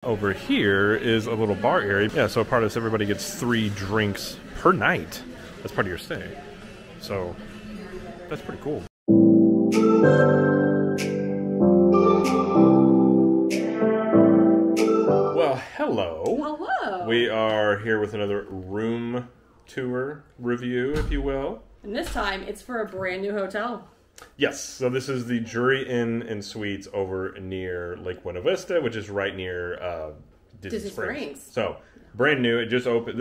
Over here is a little bar area. Yeah, so part of this, everybody gets 3 drinks per night. That's part of your stay. So that's pretty cool. Well, hello. Hello. We are here with another room tour review, if you will. And this time, it's for a brand new hotel. Yes, so this is the Drury Inn and Suites over near Lake Buena Vista, which is right near Disney Springs. So, brand new, it just opened.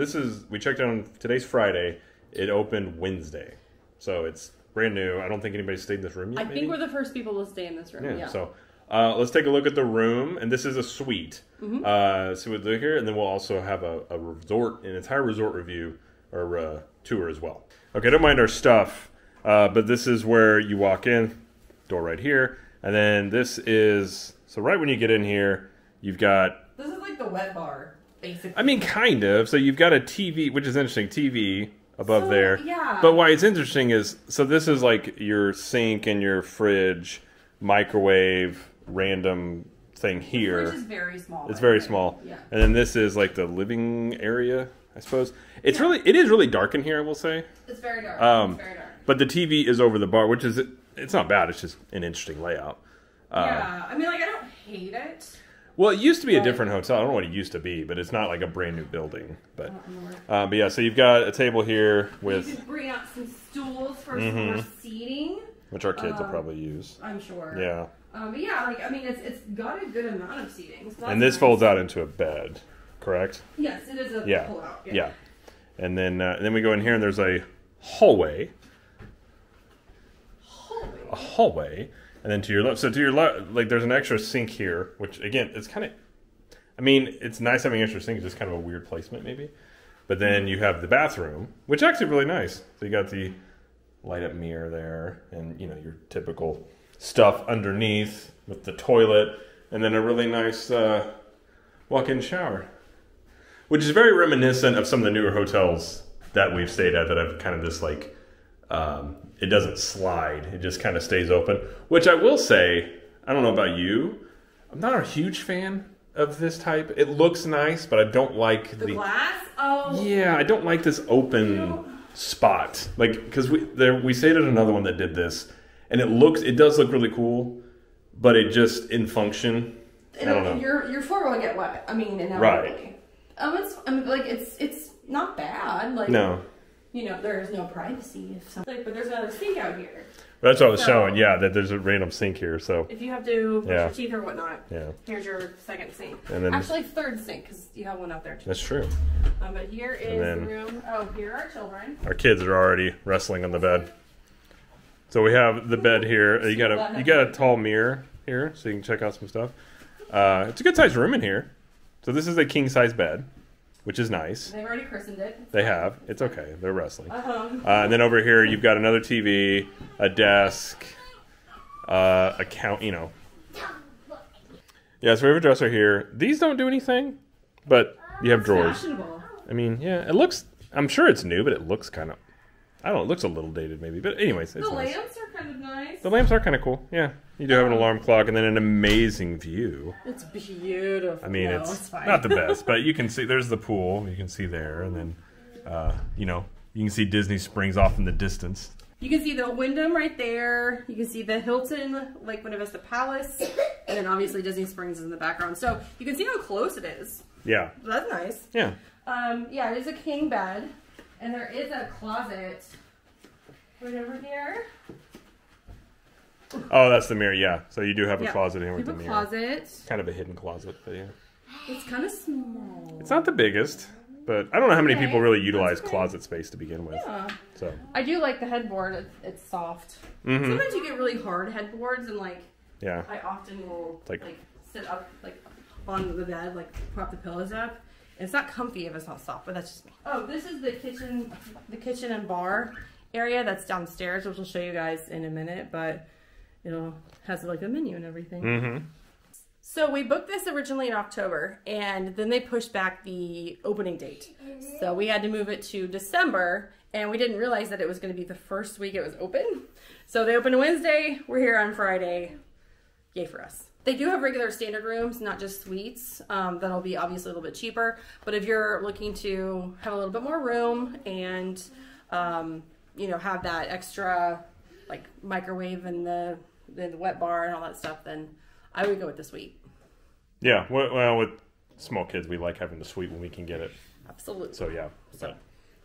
We checked it on, today's Friday, it opened Wednesday. So it's brand new. I don't think anybody stayed in this room yet, I think we're the first people to stay in this room, yeah. So, let's take a look at the room, and this is a suite. So we'll do here, and then we'll also have a resort, an entire resort review, or tour as well. Okay, don't mind our stuff. But this is where you walk in, door right here, and then this is, so right when you get in here, you've got... This is like the wet bar, basically. I mean, kind of. So you've got a TV, which is interesting, TV above there. Yeah. But why it's interesting is, so this is like your sink and your fridge, microwave, random thing here. The fridge is very small. It's very small. Yeah. And then this is like the living area, I suppose. It is really dark in here, I will say. It's very dark. It's very dark. But the TV is over the bar, which is, it's not bad. It's just an interesting layout. Yeah, I mean, like, I don't hate it. Well, it used to be a different hotel. I don't know what it used to be, but it's not like a brand new building. But yeah, so you've got a table here with... You can bring out some stools for some more seating. Which our kids will probably use. I'm sure. Yeah. But yeah, like, I mean, it's got a good amount of seating. So and this folds out into a bed, correct? Yes, it is a pull-out. Yeah. And then we go in here, and there's a hallway. A hallway, and then to your left. So to your left, like, there's an extra sink here, which again, it's kind of, I mean, it's nice having an extra sink. It's just kind of a weird placement, maybe. But then you have the bathroom, which is actually really nice. So you got the light up mirror there, and you know your typical stuff underneath with the toilet, and then a really nice walk-in shower, which is very reminiscent of some of the newer hotels that we've stayed at that have kind of this like. It doesn't slide. It just kind of stays open. Which I will say, I don't know about you, I'm not a huge fan of this type. It looks nice, but I don't like the glass. Oh, yeah, I don't like this open spot. Like, because we stayed at another one that did this, and it does look really cool, but it just in function. I don't know. Your floor will get wet. I mean, inevitably. Right. It's not bad. Like, no. You know, there's no privacy if something, but there's another sink out here. That's what I was showing, yeah, that there's a random sink here, so. If you have to brush your teeth or whatnot, here's your second sink. And then, actually, third sink, because you have one out there too. That's true. But here is the room. Oh, here are our children. Our kids are already wrestling on the bed. So we have the bed here. You got a tall mirror here, so you can check out some stuff. It's a good sized room in here. So this is a king size bed, which is nice. They've already christened it. They have. It's okay. They're wrestling. And then over here, you've got another TV, a desk, a count, you know. Yeah, so we have a dresser here. These don't do anything, but you have drawers. Fashionable. I mean, yeah, it looks, I'm sure it's new, but it looks kind of, I don't know, it looks a little dated maybe. But anyways, it's nice. The lamps are kind of nice. The lamps are kind of cool, yeah. You do have an alarm clock and then an amazing view. It's beautiful. I mean, it's not the best, but you can see, there's the pool. You can see there. And then, you know, you can see Disney Springs off in the distance. You can see the Wyndham right there. You can see the Hilton, Lake Buena Vista Palace. And then obviously Disney Springs is in the background. So you can see how close it is. Yeah. That's nice. Yeah. Yeah, it is a king bed. And there is a closet right over here. Oh, that's the mirror, yeah. So you do have a closet here with the mirror. Closet. Kind of a hidden closet, but yeah. It's kind of small. It's not the biggest, but I don't know how many people really utilize closet space to begin with. Yeah. So I do like the headboard. It's soft. Sometimes you get really hard headboards, and like I often will like sit up like on the bed, like prop the pillows up. And it's not comfy if it's not soft, but that's just me. Oh, this is the kitchen and bar area that's downstairs, which we'll show you guys in a minute, but it has like a menu and everything. So we booked this originally in October, and then they pushed back the opening date. So we had to move it to December, and we didn't realize that it was going to be the first week it was open. So they opened Wednesday, we're here on Friday. Yay for us. They do have regular standard rooms, not just suites. That'll be obviously a little bit cheaper. But if you're looking to have a little bit more room and, you know, have that extra like microwave and the wet bar and all that stuff, then I would go with the suite. Yeah, well, with small kids, we like having the suite when we can get it. Absolutely. So yeah,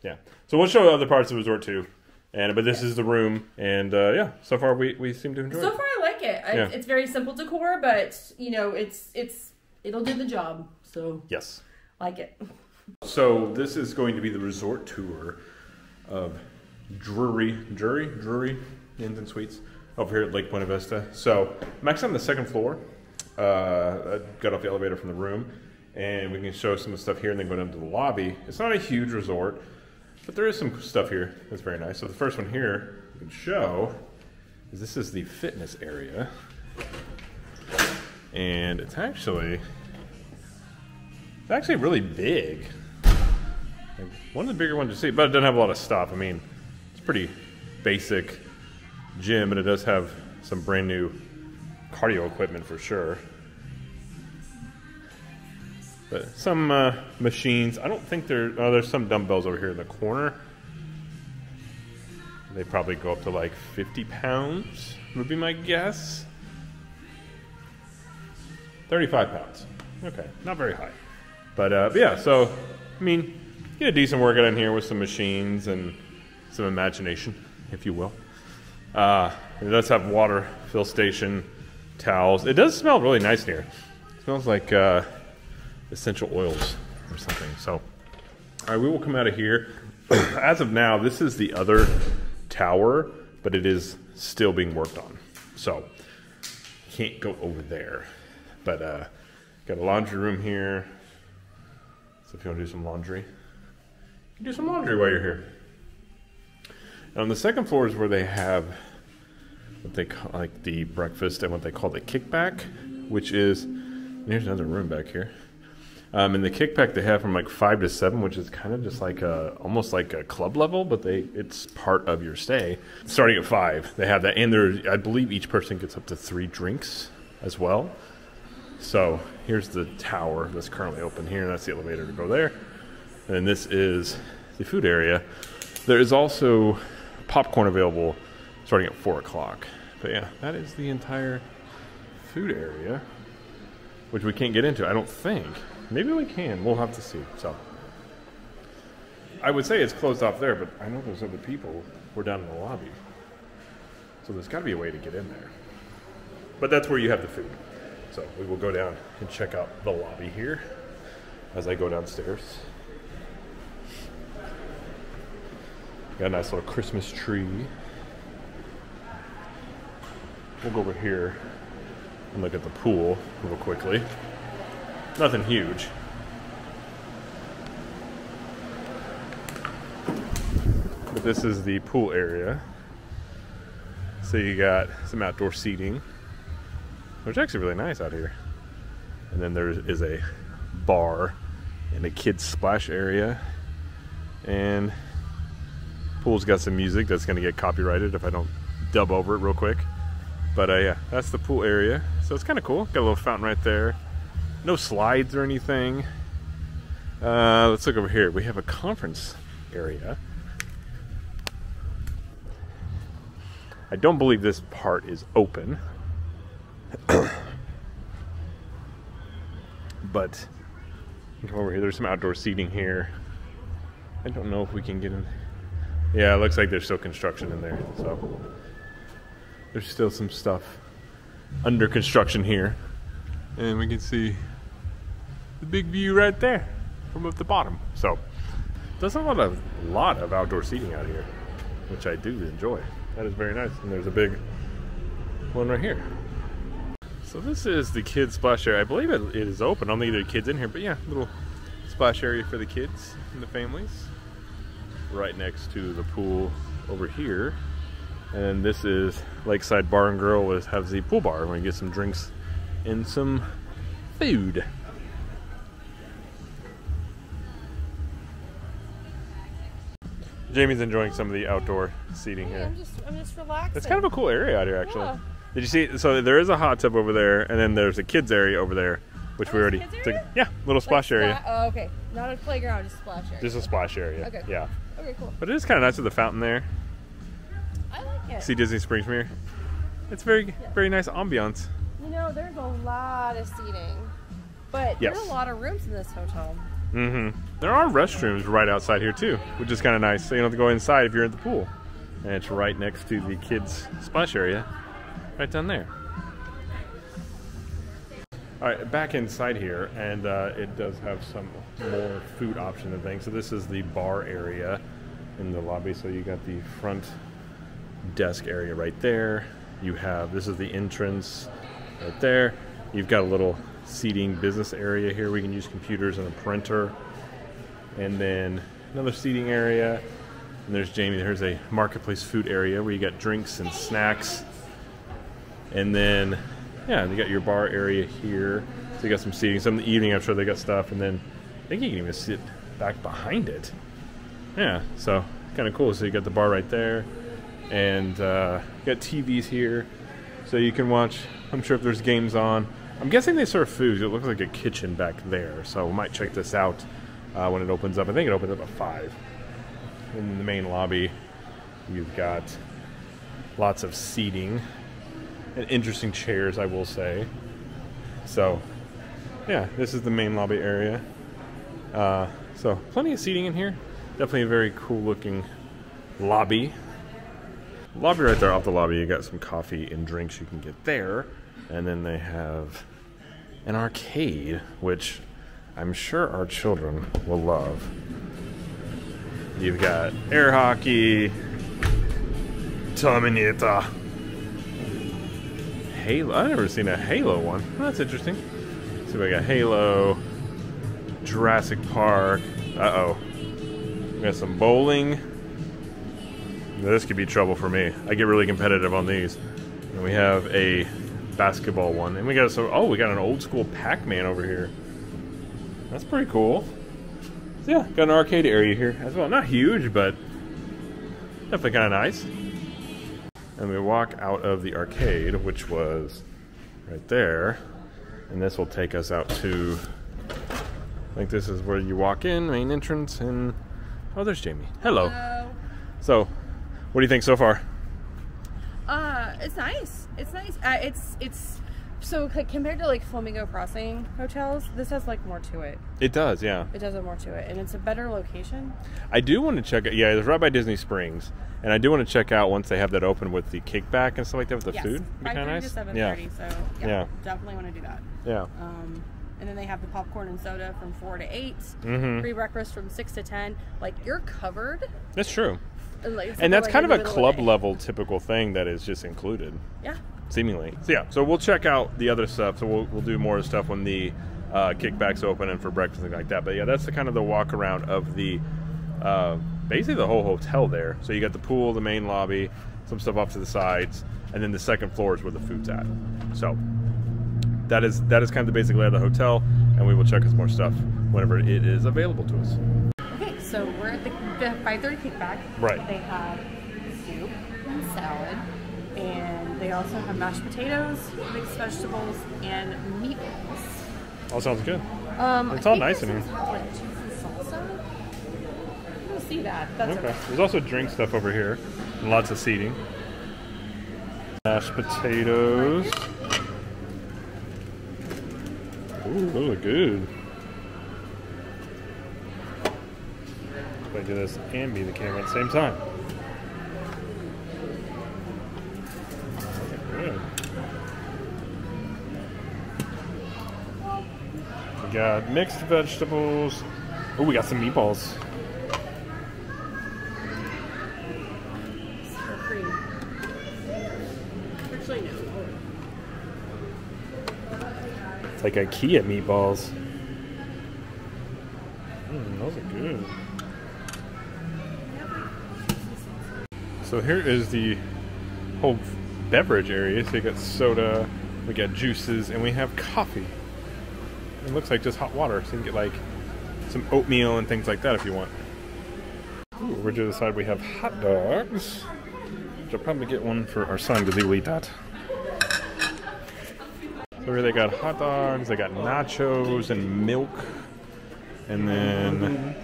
yeah. So we'll show other parts of the resort too. But this is the room, and yeah, so far we seem to enjoy it. So far I like it. Yeah. It's very simple decor, but you know, it'll do the job. So yes, like it. So this is going to be the resort tour of Drury Inns and Suites over here at Lake Buena Vista. So I'm actually on the second floor. I got off the elevator from the room, and we can show some of the stuff here, and then go down to the lobby. It's not a huge resort, but there is some stuff here that's very nice. So the first one here we can show is this is the fitness area. And it's actually really big. Like one of the bigger ones you see, but it doesn't have a lot of stuff. I mean, it's pretty basic gym, but it does have some brand new cardio equipment for sure. But some machines. I don't think there's some dumbbells over here in the corner. They probably go up to like 50 pounds, would be my guess. 35 pounds. Okay, not very high. But yeah, so, I mean, get a decent workout in here with some machines and some imagination, if you will. It does have water fill station, towels. It does smell really nice in here. It smells like essential oils or something. So, all right, we will come out of here. As of now, this is the other tower, but it is still being worked on. So, can't go over there. But got a laundry room here. So if you want to do some laundry, you can do some laundry while you're here. And on the second floor is where they have what they call like the breakfast and what they call the kickback, which is, here's another room back here. And the kickback they have from like 5 to 7, which is kind of just like almost like a club level, but it's part of your stay. Starting at 5, they have that, and I believe each person gets up to 3 drinks as well. So here's the tower that's currently open here, and that's the elevator to go there. And then this is the food area. There is also popcorn available starting at 4 o'clock. But yeah, that is the entire food area, which we can't get into, I don't think. Maybe we can. We'll have to see. So I would say it's closed off there, but I know there's other people. We're down in the lobby. So there's got to be a way to get in there. But that's where you have the food. So we will go down and check out the lobby here as I go downstairs. Got a nice little Christmas tree. We'll go over here and look at the pool real quickly. Nothing huge. But this is the pool area. So you got some outdoor seating, which is actually really nice out here. And then there is a bar and a kids splash area. And pool's got some music that's going to get copyrighted if I don't dub over it real quick. But yeah, that's the pool area. So it's kind of cool. Got a little fountain right there. No slides or anything. Let's look over here. We have a conference area. I don't believe this part is open. But come over here. There's some outdoor seating here. I don't know if we can get in. Yeah, it looks like there's still construction in there. So there's still some stuff under construction here. And we can see the big view right there from up the bottom. So there's a lot of outdoor seating out here, which I do enjoy. That is very nice. And there's a big one right here. So this is the kids splash area. I believe it is open. I don't think there are kids in here, but yeah, little splash area for the kids and the families. Right next to the pool over here. And this is Lakeside Bar and Grill, which has the pool bar where you get some drinks and some food. Jamie's enjoying some of the outdoor seating here. I'm just relaxing. It's kind of a cool area out here, actually. Did you see? So there is a hot tub over there, and then there's a kids area over there, which we already took. Yeah, little splash area. Oh, okay. Not a playground, just a splash area. Just a splash area. Okay. Yeah. Okay, cool. But it is kind of nice with the fountain there. I like it. See Disney Springs from here. It's very nice ambiance. You know, there's a lot of seating, but there's a lot of rooms in this hotel. Mm-hmm. There are restrooms right outside here too, which is kind of nice. So you don't have to go inside if you're at the pool. And it's right next to the kids' splash area, right down there. All right, back inside here, and it does have some more food options and things. So this is the bar area in the lobby. So you got the front desk area right there. You have, this is the entrance right there. You've got a little seating business area here where you can use computers and a printer. And then another seating area. And there's Jamie. There's a marketplace food area where you got drinks and snacks. And then, yeah, you got your bar area here. So you got some seating. Some in the evening, I'm sure they got stuff. And then I think you can even sit back behind it. Yeah, so kind of cool. So you got the bar right there. And you got TVs here. So you can watch, I'm sure if there's games on. I'm guessing they serve food. It looks like a kitchen back there. So we might check this out when it opens up. I think it opens up at 5. In the main lobby, you've got lots of seating and interesting chairs, I will say. So, yeah, this is the main lobby area. So, plenty of seating in here. Definitely a very cool looking lobby. Lobby right there off the lobby, you got some coffee and drinks you can get there. And then they have an arcade, which I'm sure our children will love. You've got air hockey, Terminator, Halo. I've never seen a Halo one. Oh, that's interesting. So we got Halo, Jurassic Park. Uh-oh. We got some bowling. This could be trouble for me. I get really competitive on these. And we have a basketball one. And we got we got an old school Pac-Man over here. That's pretty cool. So yeah, got an arcade area here as well. Not huge, but definitely kind of nice. And we walk out of the arcade, which was right there. And this will take us out to, I think this is where you walk in, main entrance, and oh, there's Jamie. Hello. Hello. So, what do you think so far? It's nice. It's nice. It's so compared to like Flamingo Crossing hotels, this has like more to it. It does, yeah. It does have more to it, and it's a better location. I do want to check it. Yeah, it's right by Disney Springs, and I do want to check out once they have that open with the kickback and stuff like that with the food. It'd be kind of nice. 5:30 to 7:30. Yeah. So yeah, definitely want to do that. Yeah. And then they have the popcorn and soda from 4 to 8. Free breakfast from 6 to 10. Like, you're covered. That's true. And that's kind of a club level typical thing that is just included. Yeah. Seemingly. So yeah, so we'll check out the other stuff. So we'll do more stuff when the kickbacks open and for breakfast and things like that. But yeah, that's the kind of the walk around of the basically the whole hotel there. So you got the pool, the main lobby, some stuff off to the sides, and then the second floor is where the food's at. So that is kind of the basic layout of the hotel, and we will check out some more stuff whenever it is available to us. Okay, so we're at the 5:30 kickback. Right. They have soup and salad, and they also have mashed potatoes, mixed vegetables, and meatballs. All sounds good. It's all nice in here. Like cheese and salsa. You'll see that. That's okay. There's also drink stuff over here, and lots of seating. Mashed potatoes. Ooh, those are good. I do this and be the camera at the same time. Good. We got mixed vegetables. Oh, we got some meatballs. Actually, no. It's like IKEA meatballs. Those are good. So here is the whole beverage area. So you got soda, we got juices, and we have coffee. It looks like just hot water, so you can get like some oatmeal and things like that if you want. Ooh, over to the side we have hot dogs. Which I'll probably get one for our son because he will eat that. So here they got hot dogs, they got nachos and milk. And then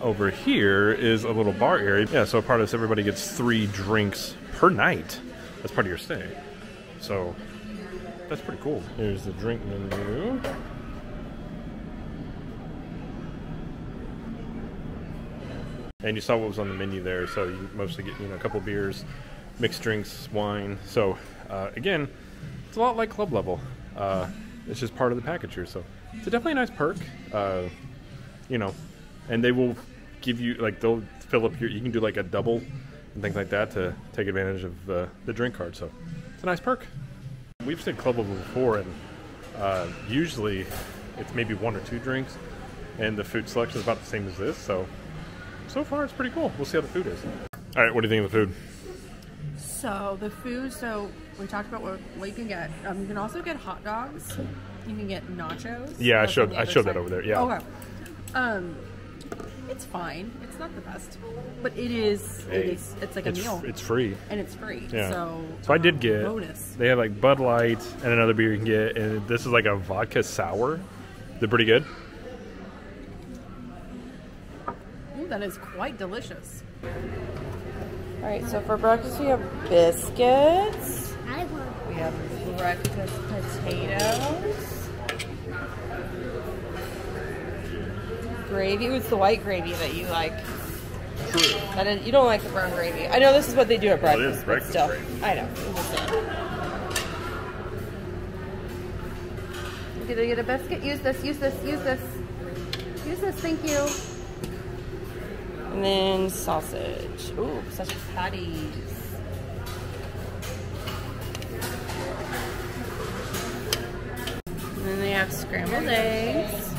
over here is a little bar area. Yeah, so part of this, everybody gets 3 drinks per night. That's part of your stay. So that's pretty cool. Here's the drink menu. And you saw what was on the menu there, so you mostly get, you know, a couple beers, mixed drinks, wine. So again, it's a lot like club level. It's just part of the package here, so it's definitely a nice perk. You know, and they will give you, like, they'll fill up your, you can do like a double and things like that to take advantage of the drink card. So it's a nice perk. We've stayed club level before, and usually it's maybe 1 or 2 drinks, and the food selection is about the same as this. So far it's pretty cool. We'll see how the food is. All right, what do you think of the food? So the food, so we talked about what you can get. You can also get hot dogs. You can get nachos. Yeah, I showed that over there. Yeah. Okay. It's fine. It's not the best, but it's like a meal. It's free. And it's free. Yeah. So I did get bonus. They have like Bud Light and another beer you can get, and this is like a vodka sour. They're pretty good. Ooh, that is quite delicious. All right, so for breakfast we have biscuits. We have breakfast potatoes. Gravy. It's the white gravy that you like. True. You don't like the brown gravy. I know this is what they do at breakfast. Well, it is breakfast but still, gravy. I know. Did I get a biscuit? Use this, use this, use this. Use this, thank you. And then sausage. Ooh, sausage patties. And then they have scrambled eggs.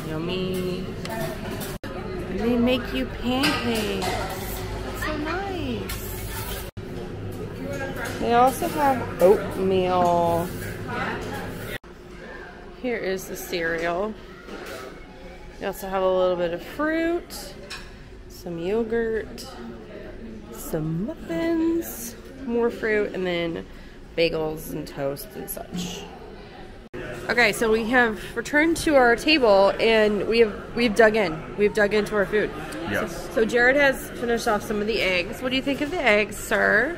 Yummy. And they make you pancakes. That's so nice. They also have oatmeal. Here is the cereal. You also have a little bit of fruit, some yogurt, some muffins, more fruit, and then bagels and toast and such. Okay, so we have returned to our table and we've dug in. We've dug into our food. Yes. So Jared has finished off some of the eggs. What do you think of the eggs, sir?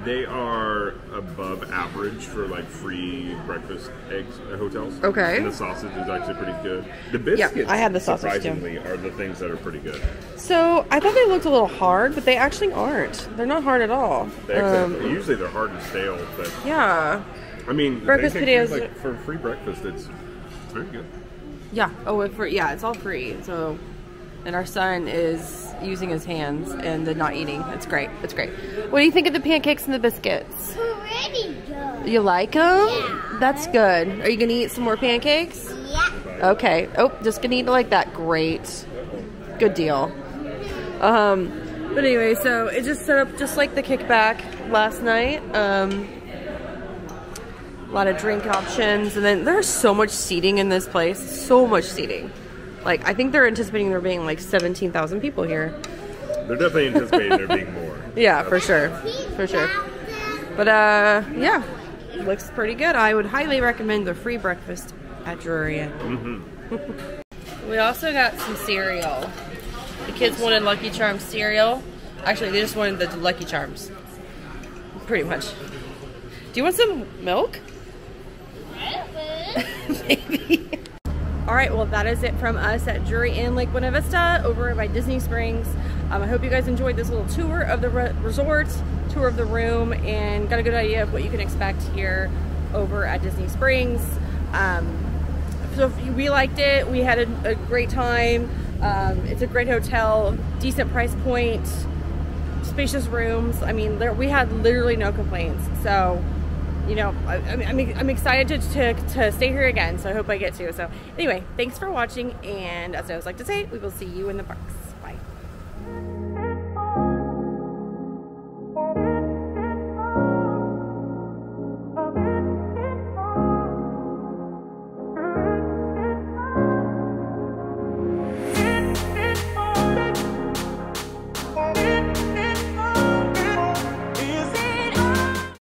They are above average for like free breakfast eggs at hotels. Okay. And the sausage is actually pretty good. The biscuits, yeah, I had the sausage surprisingly, are the things that are pretty good. So I thought they looked a little hard, but they actually aren't. They're not hard at all. Usually they're hard and stale, but yeah. I mean, breakfast potatoes, like, for free breakfast, it's very good. Yeah. Oh, yeah, it's all free. So, and our son is using his hands and not eating. It's great. It's great. What do you think of the pancakes and the biscuits? Pretty good. You like them? Yeah. That's good. Are you gonna eat some more pancakes? Yeah. Okay. Oh, just gonna eat it like that. Great. Good deal. But anyway, so it just set up just like the kickback last night. A lot of drink options, and then there's so much seating in this place. So much seating. Like, I think they're anticipating there being like 17,000 people here. They're definitely anticipating there being more. Yeah, for sure. For sure. But, yeah. Looks pretty good. I would highly recommend the free breakfast at Drury. Mm-hmm. We also got some cereal. The kids wanted Lucky Charms cereal. Actually, they just wanted the Lucky Charms. Pretty much. Do you want some milk? Maybe. Alright, well that is it from us at Drury Inn Lake Buena Vista over by Disney Springs. I hope you guys enjoyed this little tour of the resort, tour of the room, and got a good idea of what you can expect here over at Disney Springs. So if we liked it, we had a great time. It's a great hotel, decent price point, spacious rooms. I mean, we had literally no complaints. So, you know, I'm excited to stay here again, so I hope I get to. So anyway, thanks for watching, and as I always like to say, we will see you in the parks.